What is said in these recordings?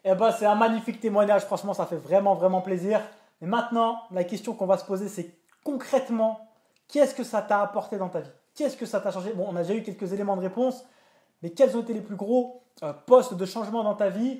Eh ben, c'est un magnifique témoignage. Franchement, ça fait vraiment, vraiment plaisir. Et maintenant, la question qu'on va se poser, c'est concrètement, qu'est-ce que ça t'a apporté dans ta vie? Qu'est-ce que ça t'a changé? Bon, on a déjà eu quelques éléments de réponse, mais quels ont été les plus gros postes de changement dans ta vie?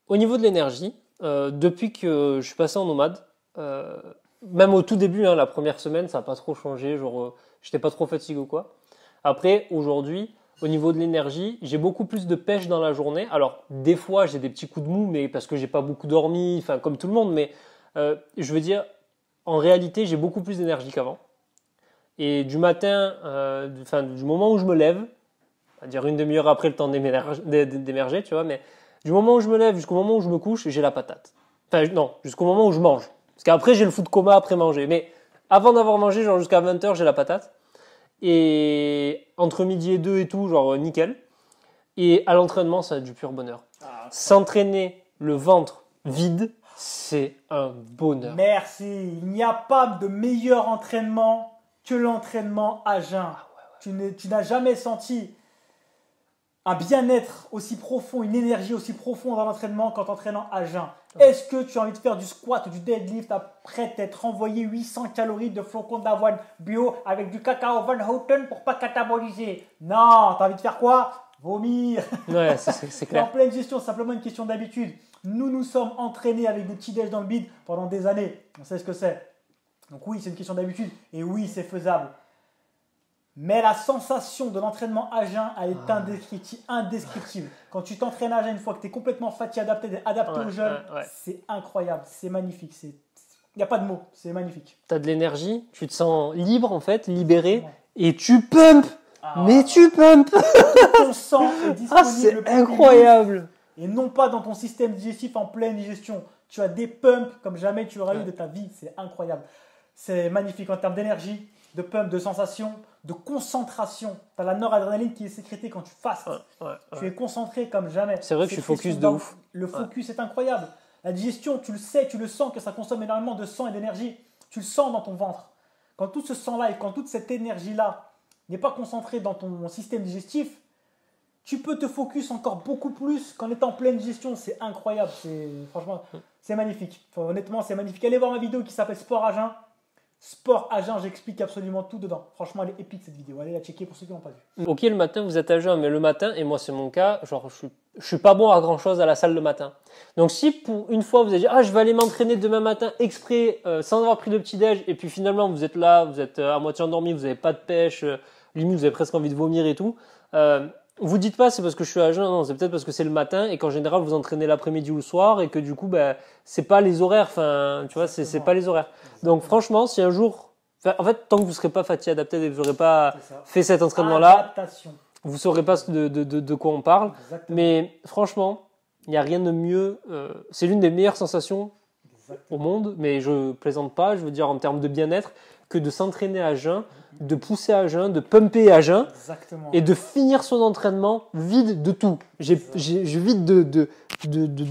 Au niveau de l'énergie, depuis que je suis passé en nomade, même au tout début, hein, la première semaine, ça n'a pas trop changé, genre j'étais pas trop fatigué ou quoi. Après, aujourd'hui, au niveau de l'énergie, j'ai beaucoup plus de pêche dans la journée. Alors, des fois, j'ai des petits coups de mou, mais parce que j'ai pas beaucoup dormi, enfin comme tout le monde, mais je veux dire, en réalité, j'ai beaucoup plus d'énergie qu'avant. Et du matin, du moment où je me lève, on va dire une demi-heure après le temps d'émerger, tu vois, mais du moment où je me lève jusqu'au moment où je me couche, j'ai la patate. Enfin, non, jusqu'au moment où je mange. Parce qu'après, j'ai le food coma après manger. Mais avant d'avoir mangé, genre jusqu'à 20h, j'ai la patate. Et entre midi et 2 et tout, genre nickel. Et à l'entraînement, ça a du pur bonheur. S'entraîner le ventre vide, c'est un bonheur. Merci. Il n'y a pas de meilleur entraînement que l'entraînement à jeun. Tu n'as jamais senti un bien-être aussi profond, une énergie aussi profonde dans l'entraînement qu'en t'entraînant à jeun. Est-ce que tu as envie de faire du squat ou du deadlift après t'être envoyé 800 calories de flocons d'avoine bio avec du cacao Van Houten pour pas cataboliser? Non, tu as envie de faire quoi? Vomir. Ouais, c'est clair. En pleine gestion, c'est simplement une question d'habitude. Nous sommes entraînés avec des petits déj dans le bide pendant des années. On sait ce que c'est. Donc oui, c'est une question d'habitude. Et oui, c'est faisable. Mais la sensation de l'entraînement à jeun, elle est indescriptible. Quand tu t'entraînes à jeun, une fois que tu es complètement fatigué, adapté au jeûne, c'est incroyable, c'est magnifique. Il n'y a pas de mots, c'est magnifique. Tu as de l'énergie, tu te sens libre en fait, libéré, et tu pumpes. Mais tu pumpes. Ton sang est disponible. C'est incroyable. Et non pas dans ton système digestif en pleine digestion. Tu as des pumps comme jamais tu auras eu de ta vie. C'est incroyable. C'est magnifique en termes d'énergie, de pump, de sensation, de concentration. Tu as la noradrénaline qui est sécrétée quand tu fastes. Tu es concentré comme jamais. C'est vrai que je suis focus de ouf. Le focus est incroyable. La digestion, tu le sais, tu le sens que ça consomme énormément de sang et d'énergie. Tu le sens dans ton ventre. Quand tout ce sang-là et quand toute cette énergie-là n'est pas concentrée dans ton système digestif, tu peux te focus encore beaucoup plus qu'en étant en pleine digestion. C'est incroyable. Franchement, c'est magnifique. Honnêtement, c'est magnifique. Allez voir ma vidéo qui s'appelle Sport à jeun. Sport à jeun, j'explique absolument tout dedans. Franchement, elle est épique cette vidéo. Allez la checker pour ceux qui n'ont pas vu. Ok, le matin, vous êtes à jeun, mais le matin, et moi c'est mon cas, genre je suis pas bon à grand chose à la salle le matin. Donc si pour une fois vous avez dit je vais aller m'entraîner demain matin exprès sans avoir pris de petit déj, et puis finalement vous êtes là, vous êtes à moitié endormi, vous n'avez pas de pêche, limite vous avez presque envie de vomir et tout. Vous dites pas c'est parce que je suis à jeun, non, c'est peut-être parce que c'est le matin et qu'en général vous entraînez l'après-midi ou le soir et que du coup c'est pas les horaires, enfin tu vois, c'est pas les horaires. Donc franchement, si un jour, en fait tant que vous serez pas fatigué, adapté et que vous n'aurez pas fait cet entraînement-là, vous saurez pas de quoi on parle. Exactement. Mais franchement, il n'y a rien de mieux, c'est l'une des meilleures sensations au monde, mais je plaisante pas, je veux dire en termes de bien-être, que de s'entraîner à jeun, de pousser à jeun, de pumper à jeun. Exactement. Et de finir son entraînement vide de tout. Je vide de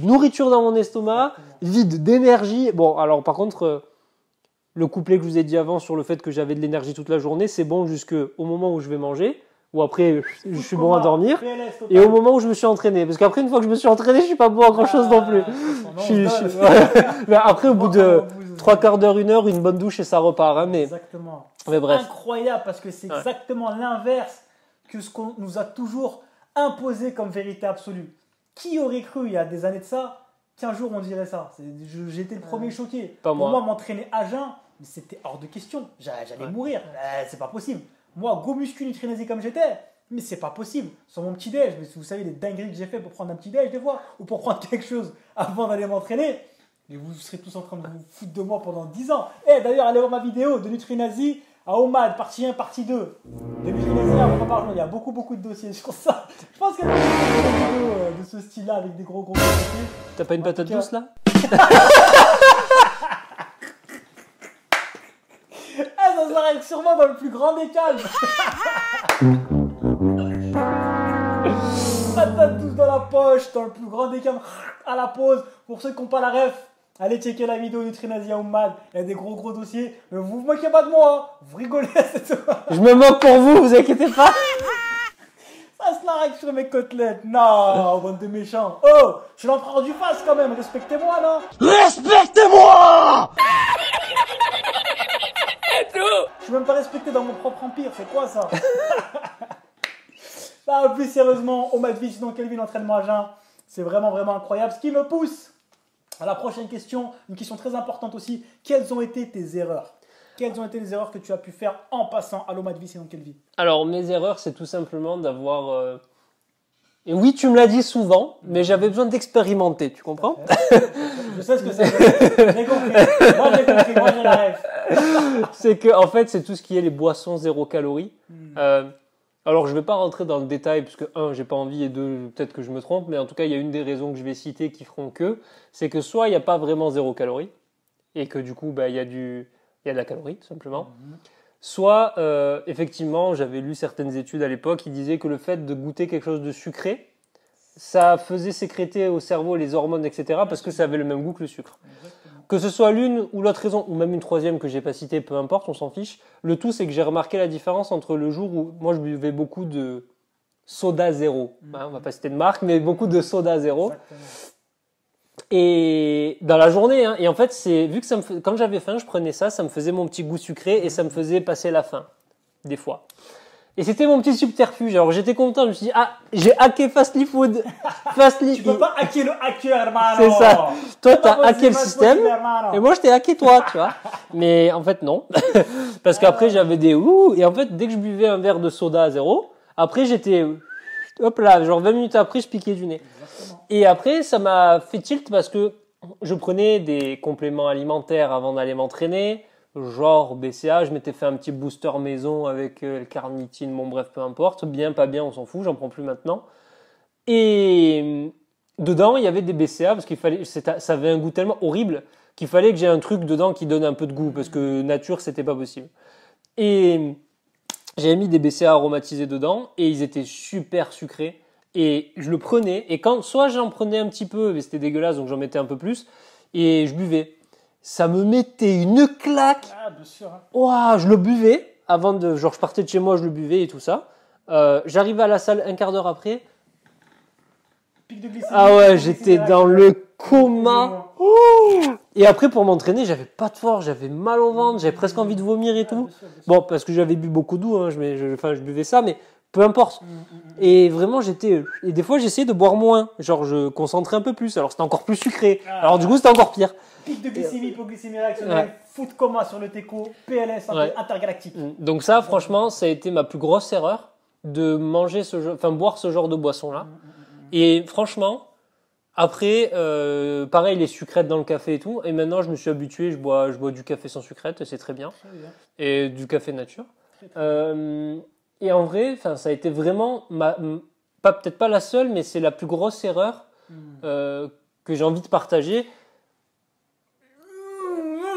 nourriture dans mon estomac, vide d'énergie. Bon, alors par contre, le couplet que je vous ai dit avant sur le fait que j'avais de l'énergie toute la journée, c'est bon jusqu'au moment où je vais manger, ou après je suis bon à dormir, et au moment où je me suis entraîné. Parce qu'après, une fois que je me suis entraîné, je suis pas bon à grand chose non plus. Mais après, au bout de 3/4 d'heure, 1 heure, une bonne douche et ça repart. Hein, mais... Exactement. Mais bref. Incroyable parce que c'est exactement l'inverse que ce qu'on nous a toujours imposé comme vérité absolue. Qui aurait cru il y a des années de ça qu'un jour on dirait ça? J'ai été le premier choqué. Pour moi, m'entraîner à jeun, c'était hors de question. J'allais mourir. C'est pas possible. Moi, go muscu nutrinésie comme j'étais, mais c'est pas possible. Sur mon petit déj, vous savez les dingueries que j'ai fait pour prendre un petit déj des fois, ou pour prendre quelque chose avant d'aller m'entraîner. Et vous serez tous en train de vous foutre de moi pendant 10 ans. Et d'ailleurs, allez voir ma vidéo de Nutrinazi à Omad, partie 1, partie 2. De Nutrinazi à Omad par jour. Il y a beaucoup de dossiers sur ça. Je pense qu'il y a des vidéos de ce style-là avec des gros dossiers. T'as pas une patate douce là? la règle sûrement dans le plus grand des calmes. Patate douce dans la poche, dans le plus grand des calmes, à la pause. Pour ceux qui n'ont pas la ref, allez checker la vidéo Nutrinazi Aoumad. Il y a des gros dossiers. Mais vous moquez pas de moi, hein. Vous rigolez à cette heure. Je me moque pour vous, vous inquiétez pas. Ça se la règle sur mes côtelettes. Non, bande de méchants. Oh, je suis l'empereur du face quand même. Respectez-moi, non? Respectez-moi. Je suis même pas respecté dans mon propre empire. C'est quoi ça? Là, plus sérieusement, Omad V, sinon Kelvin, entraînement à jeun. C'est vraiment incroyable. Ce qui me pousse à la prochaine question, une question très importante aussi. Quelles ont été tes erreurs? Quelles ont été les erreurs que tu as pu faire en passant à l'Omad V, sinon Kelvin? Alors, mes erreurs, c'est tout simplement d'avoir... Et oui, tu me l'as dit souvent, mais j'avais besoin d'expérimenter, tu comprends? Je sais ce que c'est. J'ai compris. Moi, j'ai compris. Moi, j'ai la ref. C'est que, en fait, c'est tout ce qui est les boissons 0 calories. Alors, je vais pas rentrer dans le détail, parce que, un, j'ai pas envie, et deux, peut-être que je me trompe, mais en tout cas, il y a une des raisons que je vais citer qui feront que, c'est que soit il n'y a pas vraiment 0 calories, et que du coup, il y a de la calorie, tout simplement. Soit, effectivement, j'avais lu certaines études à l'époque qui disaient que le fait de goûter quelque chose de sucré, ça faisait sécréter au cerveau les hormones, etc., parce que ça avait le même goût que le sucre. Que ce soit l'une ou l'autre raison, ou même une troisième que j'ai pas citée, peu importe, on s'en fiche. Le tout, c'est que j'ai remarqué la différence entre le jour où moi je buvais beaucoup de soda zéro. On va pas citer de marque, mais beaucoup de soda zéro. Exactement. Et dans la journée, hein, et en fait, vu que quand j'avais faim, je prenais ça, ça me faisait mon petit goût sucré et ça me faisait passer la faim, des fois. Et c'était mon petit subterfuge. Alors j'étais content, je me suis dit, j'ai hacké Fastly Food. Tu peux pas hacker le hacker, hermano. C'est ça. Toi, t'as hacké le pas système. possible, hermano. Et moi, je t'ai hacké toi, tu vois. Mais en fait, non. Parce qu'après, j'avais des ouh. Et en fait, dès que je buvais un verre de soda à zéro, après, j'étais, hop là, genre 20 minutes après, je piquais du nez. Exactement. Et après, ça m'a fait tilt parce que je prenais des compléments alimentaires avant d'aller m'entraîner. Genre BCA, je m'étais fait un petit booster maison avec le carnitine, bon bref, peu importe. Bien, pas bien, on s'en fout, j'en prends plus maintenant. Et dedans, il y avait des BCA parce qu'il fallait, ça avait un goût tellement horrible qu'il fallait que j'ai un truc dedans qui donne un peu de goût parce que nature, c'était pas possible. Et j'avais mis des BCA aromatisés dedans et ils étaient super sucrés. Et je le prenais et quand soit j'en prenais un petit peu, mais c'était dégueulasse donc j'en mettais un peu plus et je buvais. Ça me mettait une claque. Ah, bien sûr. Hein. Ouah, je le buvais avant de, genre je partais de chez moi, je le buvais et tout ça. J'arrivais à la salle un quart d'heure après. Pic de glycémie. Ah ouais, j'étais dans le coma. Et après pour m'entraîner, j'avais pas de force, j'avais mal au ventre, j'avais presque envie de vomir et tout. Bien sûr. Bon, parce que j'avais bu beaucoup d'eau, hein, je buvais ça, mais peu importe. Et vraiment, et des fois, j'essayais de boire moins. Genre, je concentrais un peu plus. Alors, c'était encore plus sucré. Alors, du coup, c'était encore pire. Pic de glycémie, hypoglycémie réactionnelle, foot coma sur le TECO, PLS intergalactique. Donc ça, franchement, ça a été ma plus grosse erreur de manger boire ce genre de boisson-là. Et franchement, après, pareil, les sucrètes dans le café et tout. Et maintenant, je me suis habitué, je bois du café sans sucrète, et c'est très bien. Très bien. Et du café nature. Et en vrai, ça a été vraiment, peut-être pas la seule, mais c'est la plus grosse erreur que j'ai envie de partager.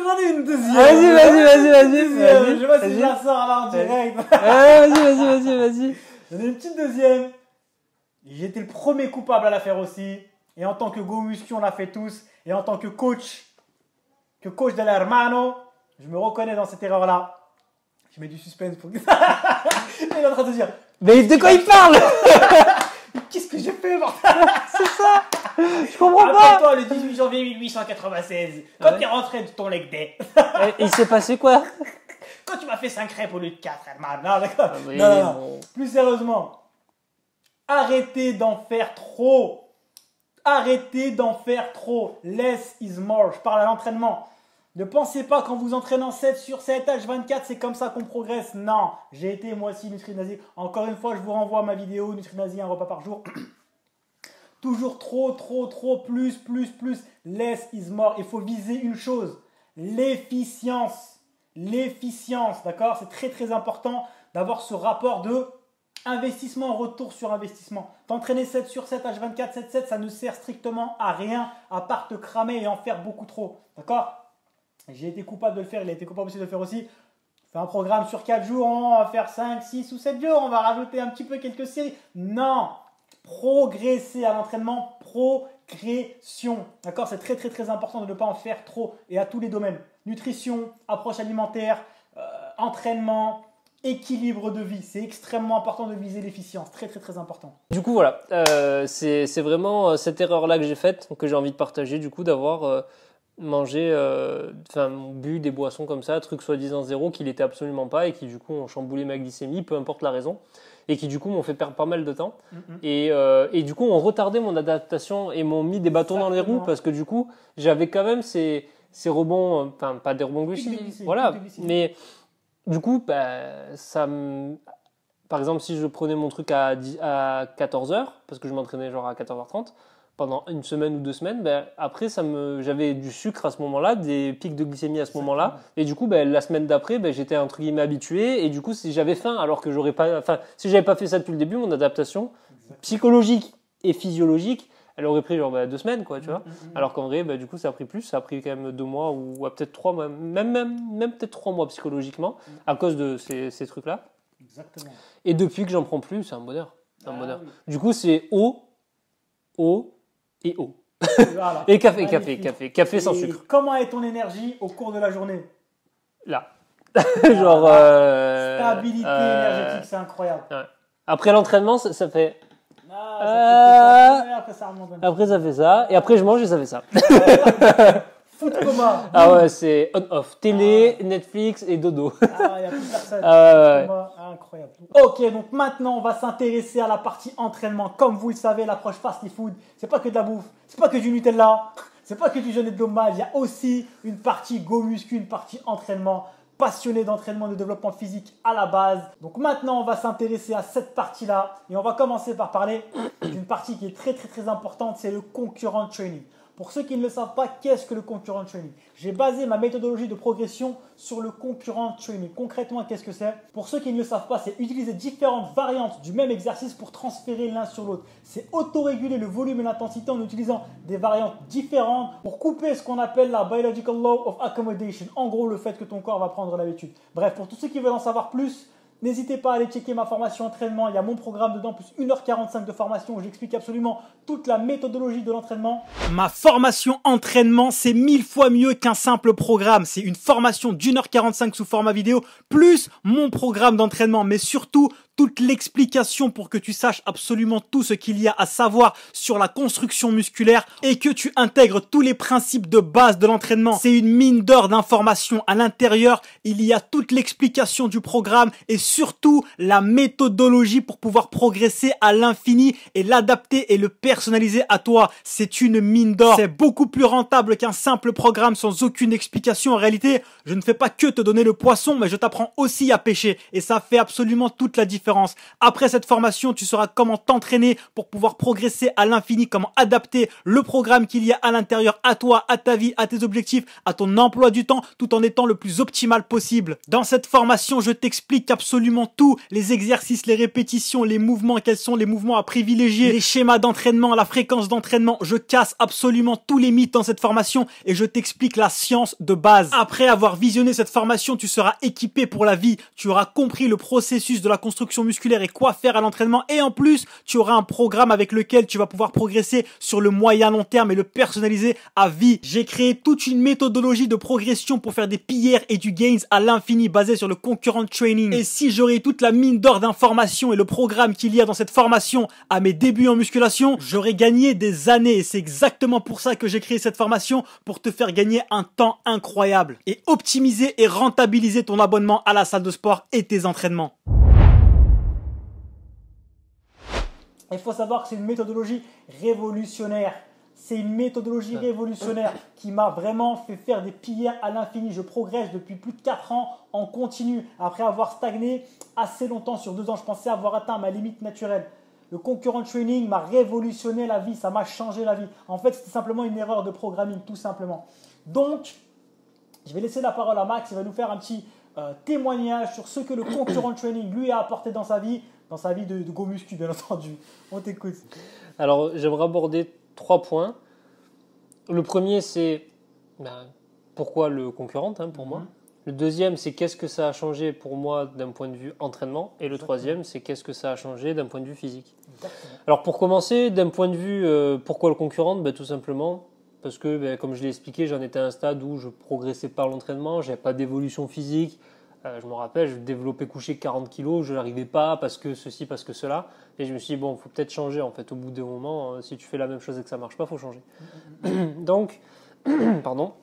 J'en ai une deuxième. Vas-y. Je vois si je la sors là en direct. Vas-y. J'en ai une petite deuxième. J'ai été le premier coupable à la faire aussi. Et en tant que Go Muscu, on l'a fait tous. Et en tant que coach de l'hermano, je me reconnais dans cette erreur-là. Je mets du suspense pour que... Il est en train de dire... Mais de quoi il parle? Qu'est-ce que j'ai fait, bordel? C'est ça. Je comprends pas. Rappelle-toi, le 18 janvier 1896, quand t'es rentré de ton leg day. Et il s'est passé quoi? Quand tu m'as fait 5 crêpes au lieu de 4, hermano. Non, d'accord. Oui, non. bon. Plus sérieusement, arrêtez d'en faire trop. Less is more. Je parle à l'entraînement. Ne pensez pas qu'en vous entraînant 7 sur 7, H24, c'est comme ça qu'on progresse. Non, j'ai été moi aussi Nutrinazi. Encore une fois, je vous renvoie à ma vidéo Nutrinazi, un repas par jour. Toujours trop, plus. Less is more. Il faut viser une chose, l'efficience. D'accord? C'est très important d'avoir ce rapport de investissement, retour sur investissement. T'entraîner 7 sur 7, H24, 7, ça ne sert strictement à rien à part te cramer et en faire beaucoup trop. D'accord? J'ai été coupable de le faire, il a été coupable aussi de le faire aussi. fait un programme sur 4 jours, on va faire 5, 6 ou 7 jours, on va rajouter un petit peu quelques séries. Non, progresser à l'entraînement, progression. D'accord, c'est très très très important de ne pas en faire trop et à tous les domaines. Nutrition, approche alimentaire, entraînement, équilibre de vie. C'est extrêmement important de viser l'efficience, très très très important. Du coup, voilà, c'est vraiment cette erreur-là que j'ai faite, que j'ai envie de partager, du coup, d'avoir mangé, bu des boissons comme ça, trucs soi-disant zéro, qui n'étaient absolument pas et qui, du coup, ont chamboulé ma glycémie, peu importe la raison, et qui, du coup, m'ont fait perdre pas mal de temps. Et du coup, ont retardé mon adaptation et m'ont mis des bâtons dans les roues parce que, du coup, j'avais quand même ces rebonds, enfin, pas des rebonds glucidiques, voilà, mais du coup, par exemple, si je prenais mon truc à 14h, parce que je m'entraînais genre à 14h30, pendant une semaine ou 2 semaines, après, j'avais du sucre à ce moment-là, des pics de glycémie à ce moment-là. Et du coup, la semaine d'après, j'étais entre guillemets habitué. Et du coup, si j'avais faim, alors que si j'avais pas fait ça depuis le début, mon adaptation psychologique et physiologique, elle aurait pris genre 2 semaines, quoi, tu vois. Alors qu'en vrai, du coup, ça a pris plus. Ça a pris quand même 2 mois ou peut-être 3 mois, même peut-être 3 mois psychologiquement, à cause de ces trucs-là. Exactement. Et depuis que j'en prends plus, c'est un bonheur. Oui. Du coup, c'est eau et eau. Voilà. Et café sans sucre. Comment est ton énergie au cours de la journée? Là. Genre. Stabilité énergétique, c'est incroyable. Ouais. Après l'entraînement, ça fait. Après ça remonte. Après ça fait ça. Et après je mange et ça fait ça. Foot coma. Ah ouais, c'est on-off. Télé, Netflix et dodo. Ah, il n'y a plus personne. Incroyable. Ok, donc maintenant on va s'intéresser à la partie entraînement. Comme vous le savez, l'approche fast food, c'est pas que de la bouffe, c'est pas que du Nutella, c'est pas que du jeûne et de l'hommage. Il y a aussi une partie go muscu, une partie entraînement. Passionné d'entraînement et de développement physique à la base. Donc maintenant, on va s'intéresser à cette partie-là et on va commencer par parler d'une partie qui est très très très importante, c'est le concurrent training. Pour ceux qui ne le savent pas, qu'est-ce que le concurrent training? J'ai basé ma méthodologie de progression sur le concurrent training. Concrètement, qu'est-ce que c'est? Pour ceux qui ne le savent pas, c'est utiliser différentes variantes du même exercice pour transférer l'un sur l'autre. C'est autoréguler le volume et l'intensité en utilisant des variantes différentes pour couper ce qu'on appelle la biological law of accommodation. En gros, le fait que ton corps va prendre l'habitude. Bref, pour tous ceux qui veulent en savoir plus, n'hésitez pas à aller checker ma formation entraînement. Il y a mon programme dedans, plus 1h45 de formation où j'explique absolument toute la méthodologie de l'entraînement. Ma formation entraînement, c'est 1000 fois mieux qu'un simple programme. C'est une formation d'1h45 sous format vidéo, plus mon programme d'entraînement, mais surtout toute l'explication pour que tu saches absolument tout ce qu'il y a à savoir sur la construction musculaire et que tu intègres tous les principes de base de l'entraînement. C'est une mine d'or d'informations. À l'intérieur, il y a toute l'explication du programme et surtout la méthodologie pour pouvoir progresser à l'infini et l'adapter et le personnaliser à toi. C'est une mine d'or. C'est beaucoup plus rentable qu'un simple programme sans aucune explication. En réalité, je ne fais pas que te donner le poisson, mais je t'apprends aussi à pêcher et ça fait absolument toute la différence. Après cette formation, tu sauras comment t'entraîner pour pouvoir progresser à l'infini, comment adapter le programme qu'il y a à l'intérieur à toi, à ta vie, à tes objectifs, à ton emploi du temps, tout en étant le plus optimal possible. Dans cette formation, je t'explique absolument tout, les exercices, les répétitions, les mouvements, quels sont les mouvements à privilégier, les schémas d'entraînement, la fréquence d'entraînement. Je casse absolument tous les mythes dans cette formation et je t'explique la science de base. Après avoir visionné cette formation, tu seras équipé pour la vie. Tu auras compris le processus de la construction musculaire et quoi faire à l'entraînement, et en plus tu auras un programme avec lequel tu vas pouvoir progresser sur le moyen long terme et le personnaliser à vie. J'ai créé toute une méthodologie de progression pour faire des PR et du gains à l'infini basé sur le concurrent training. Et si j'aurais toute la mine d'or d'informations et le programme qu'il y a dans cette formation à mes débuts en musculation, j'aurais gagné des années et c'est exactement pour ça que j'ai créé cette formation, pour te faire gagner un temps incroyable et optimiser et rentabiliser ton abonnement à la salle de sport et tes entraînements. Il faut savoir que c'est une méthodologie révolutionnaire. C'est une méthodologie révolutionnaire qui m'a vraiment fait faire des PR à l'infini. Je progresse depuis plus de 4 ans en continu. Après avoir stagné assez longtemps, sur 2 ans, je pensais avoir atteint ma limite naturelle. Le concurrent training m'a révolutionné la vie, ça m'a changé la vie. En fait, c'était simplement une erreur de programming, tout simplement. Donc, je vais laisser la parole à Max. Il va nous faire un petit témoignage sur ce que le concurrent training lui a apporté dans sa vie de go muscu, bien entendu. On t'écoute. Alors, j'aimerais aborder 3 points. Le premier, c'est pourquoi le concurrent, pour moi. Le deuxième, c'est qu'est-ce que ça a changé pour moi d'un point de vue entraînement. Et le Exactement. troisième, c'est qu'est-ce que ça a changé d'un point de vue physique. Exactement. Alors pour commencer, d'un point de vue, pourquoi le concurrent? Tout simplement parce que, comme je l'ai expliqué, j'en étais à un stade où je progressais pas à l'entraînement, j'avais pas d'évolution physique. Je me rappelle, je développais couché 40 kilos, je n'arrivais pas parce que ceci, parce que cela. Et je me suis dit, bon, il faut peut-être changer en fait. Au bout d'un moment, si tu fais la même chose et que ça marche pas, il faut changer. Donc, pardon,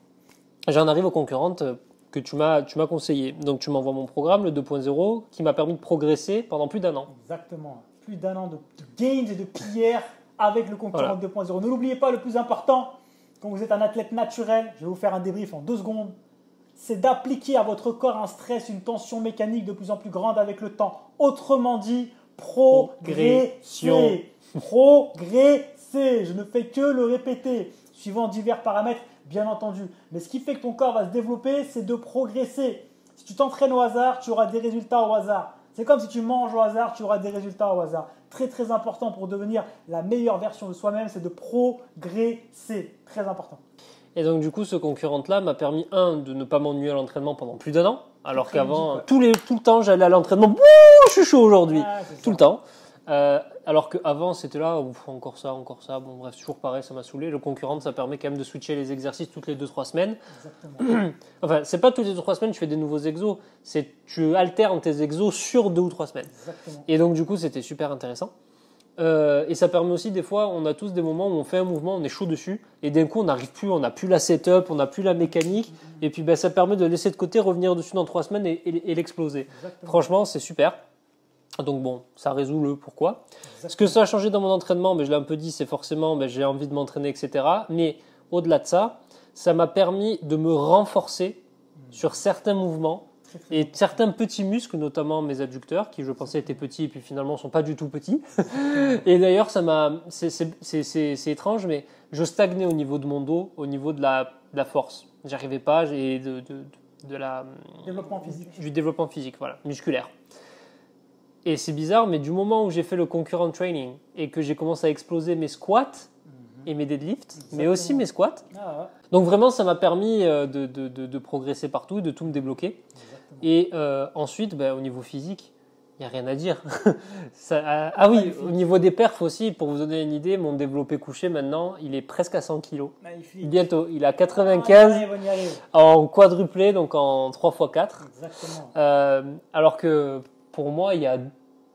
j'en arrive aux concurrentes que tu m'as conseillé. Donc tu m'envoies mon programme, le 2.0, qui m'a permis de progresser pendant plus d'1 an. Exactement. Plus d'1 an de gains et de pierres avec le concurrent Voilà. 2.0. Ne l'oubliez pas, le plus important, quand vous êtes un athlète naturel, je vais vous faire un débrief en 2 secondes, c'est d'appliquer à votre corps un stress, une tension mécanique de plus en plus grande avec le temps. Autrement dit, progresser. Progresser. Je ne fais que le répéter, suivant divers paramètres, bien entendu. Mais ce qui fait que ton corps va se développer, c'est de progresser. Si tu t'entraînes au hasard, tu auras des résultats au hasard. C'est comme si tu manges au hasard, tu auras des résultats au hasard. Très très important pour devenir la meilleure version de soi-même, c'est de progresser. Très important. Et donc du coup, ce concurrent-là m'a permis, de ne pas m'ennuyer à l'entraînement pendant plus d'1 an, alors Très qu'avant, logique, tout le temps, j'allais à l'entraînement, bouh, je suis chaud aujourd'hui, Ah, c'est tout ça. le temps. Alors qu'avant, c'était là, encore ça, bon bref, toujours pareil, ça m'a saoulé. Le concurrent, ça permet quand même de switcher les exercices toutes les 2-3 semaines. Exactement. Enfin, c'est pas toutes les 2-3 semaines, tu fais des nouveaux exos, c'est tu alternes tes exos sur 2 ou 3 semaines. Exactement. Et donc du coup, c'était super intéressant. Et ça permet aussi, des fois, on a tous des moments où on fait un mouvement, on est chaud dessus, et d'un coup, on n'arrive plus, on n'a plus la setup, on n'a plus la mécanique, et puis ça permet de laisser de côté, revenir dessus dans 3 semaines et l'exploser. Exactement. Franchement, c'est super. Donc bon, ça résout le pourquoi. Exactement. Ce que ça a changé dans mon entraînement, je l'ai un peu dit, c'est forcément, j'ai envie de m'entraîner, etc. Mais au-delà de ça, ça m'a permis de me renforcer sur certains mouvements Très, très et certains petits muscles, notamment mes adducteurs, qui je pensais étaient petits et puis finalement sont pas du tout petits. Et d'ailleurs, c'est étrange, mais je stagnais au niveau de mon dos, au niveau de la force. J'arrivais pas, j'ai Développement physique. du développement physique, voilà, musculaire. Et c'est bizarre, mais du moment où j'ai fait le concurrent training et que j'ai commencé à exploser mes squats et mes deadlifts, mais aussi mes squats, Ah, ouais. donc vraiment, ça m'a permis de progresser partout, de tout me débloquer. Exactement. Et ensuite, au niveau physique, il n'y a rien à dire. Oui, au niveau des perfs aussi, pour vous donner une idée, mon développé couché maintenant, il est presque à 100 kg. Magnifique. Bientôt, il a 95 On y arrive. en quadruplé, donc en 3x4. Exactement. Alors que pour moi, il y a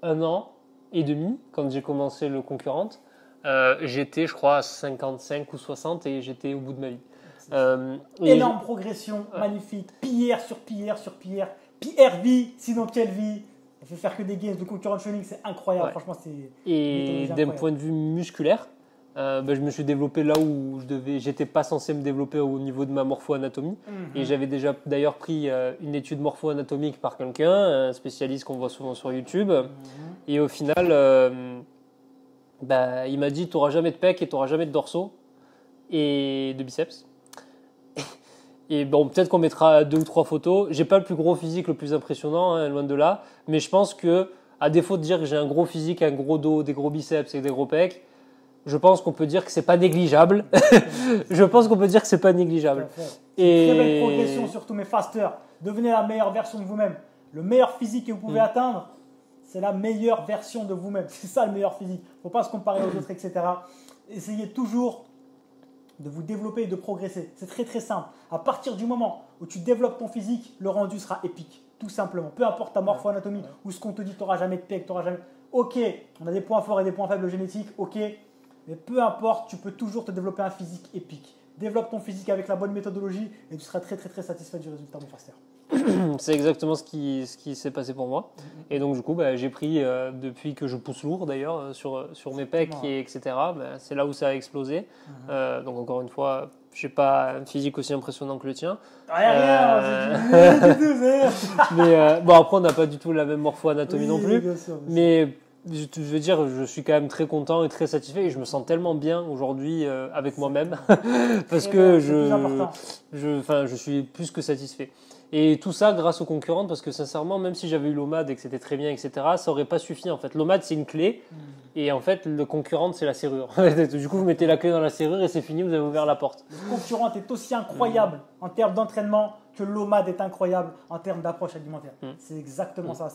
1 an et demi, quand j'ai commencé le concurrent, j'étais, je crois, à 55 ou 60 et j'étais au bout de ma vie. Énorme progression, magnifique. Pierre sur pierre sur pierre. Pierre vie, sinon quelle vie. Je vais faire que des gains de concurrent training, c'est incroyable. Ouais. Franchement, c'est. Et d'un point de vue musculaire, je me suis développé là où j'étais pas censé me développer au niveau de ma morpho-anatomie. Et j'avais déjà d'ailleurs pris une étude morpho-anatomique par quelqu'un, un spécialiste qu'on voit souvent sur YouTube. Et au final, il m'a dit, tu n'auras jamais de pec et tu n'auras jamais de dorsaux et de biceps. Et bon, peut-être qu'on mettra 2 ou 3 photos. J'ai pas le plus gros physique, le plus impressionnant, loin de là. Mais je pense que, à défaut de dire que j'ai un gros physique, un gros dos, des gros biceps et des gros pecs, je pense qu'on peut dire que c'est pas négligeable. Je pense qu'on peut dire que c'est pas négligeable. Et très belle progression, surtout mes fasters. Devenez la meilleure version de vous-même. Le meilleur physique que vous pouvez atteindre, c'est la meilleure version de vous-même. C'est ça le meilleur physique. Il ne faut pas se comparer aux autres, etc. Essayez toujours de vous développer et de progresser. C'est très très simple. À partir du moment où tu développes ton physique, le rendu sera épique. Tout simplement. Peu importe ta morpho-anatomie ou ce qu'on te dit, tu n'auras jamais de pec, tu n'auras jamais. Ok, on a des points forts et des points faibles génétiques, ok. Mais peu importe, tu peux toujours te développer un physique épique. Développe ton physique avec la bonne méthodologie et tu seras très très très satisfait du résultat, mon faster. C'est exactement ce qui s'est passé pour moi. Et donc du coup, j'ai pris, depuis que je pousse lourd d'ailleurs, sur mes pecs, etc., c'est là où ça a explosé. Donc encore une fois, je n'ai pas un physique aussi impressionnant que le tien. Mais après, on n'a pas du tout la même morpho-anatomie non plus. Bien sûr. Mais je veux dire, je suis quand même très content et très satisfait et je me sens tellement bien aujourd'hui avec moi-même parce que je suis plus que satisfait. Et tout ça grâce aux concurrentes, parce que sincèrement, même si j'avais eu l'OMAD et que c'était très bien, etc., ça aurait pas suffi en fait. L'OMAD, c'est une clé, et en fait, le concurrent, c'est la serrure. Du coup, vous mettez la clé dans la serrure et c'est fini, vous avez ouvert la porte. Le concurrent est aussi incroyable en termes d'entraînement que l'OMAD est incroyable en termes d'approche alimentaire. C'est exactement ça.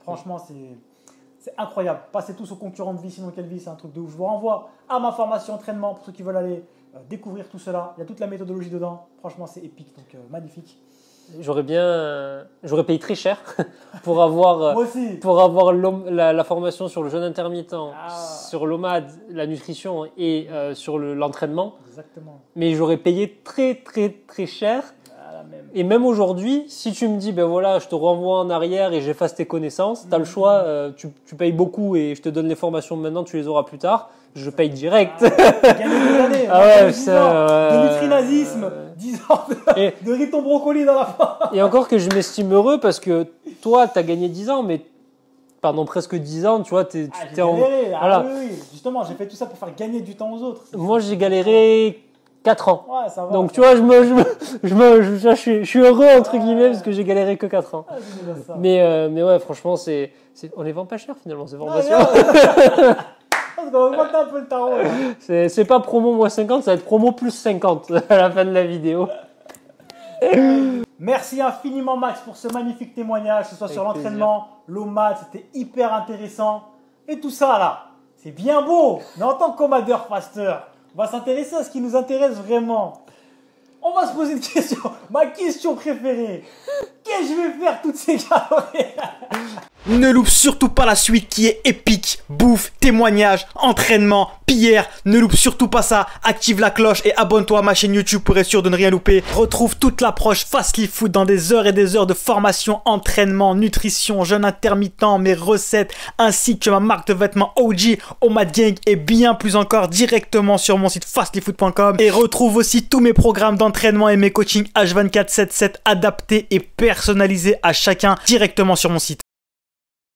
Franchement, c'est incroyable. Passez tous au concurrent de vie, sinon quelle vie, c'est un truc de ouf. Je vous renvoie à ma formation entraînement pour ceux qui veulent aller découvrir tout cela. Il y a toute la méthodologie dedans. Franchement, c'est épique, donc magnifique. J'aurais payé très cher pour avoir la formation sur le jeûne intermittent, sur l'OMAD, la nutrition et sur l'entraînement. Exactement. Mais j'aurais payé très très très cher. Et même aujourd'hui, si tu me dis, ben voilà, je te renvoie en arrière et j'efface tes connaissances, tu as le choix, tu payes beaucoup et je te donne les formations maintenant, tu les auras plus tard, je paye direct. Gagner des années, de nutrinazisme, 10 ans de riz ton brocoli dans la fin. Et encore que je m'estime heureux parce que toi, tu as gagné 10 ans, mais pendant presque 10 ans, tu vois, tu t'es en... Voilà. Oui. Justement, j'ai fait tout ça pour faire gagner du temps aux autres. Moi, j'ai galéré 4 ans. Ouais, ça va. Donc, tu vois, je suis heureux, entre guillemets, parce que j'ai galéré que 4 ans. Mais ouais, franchement, on les vend pas cher, finalement, ces formations. On va augmenter un peu le tarot. C'est pas promo moins 50, ça va être promo plus 50 à la fin de la vidéo. Merci infiniment, Max, pour ce magnifique témoignage, que ce soit sur l'entraînement, l'OMAD, c'était hyper intéressant. Et tout ça, là, c'est bien beau. Mais en tant qu'omadeur faster, on va s'intéresser à ce qui nous intéresse vraiment. On va se poser une question. Ma question préférée. Qu'est-ce que je vais faire toutes ces calories? Ne loupe surtout pas la suite qui est épique. Bouffe, témoignage, entraînement, pierre. Ne loupe surtout pas ça. Active la cloche et abonne-toi à ma chaîne YouTube pour être sûr de ne rien louper. Retrouve toute l'approche Fastly Food dans des heures et des heures de formation, entraînement, nutrition, jeûne intermittent, mes recettes, ainsi que ma marque de vêtements OG, Omad Gang et bien plus encore directement sur mon site fastlyfood.com. Et retrouve aussi tous mes programmes d'entraînement et mes coachings H24/7/7 adaptés et personnalisés à chacun directement sur mon site.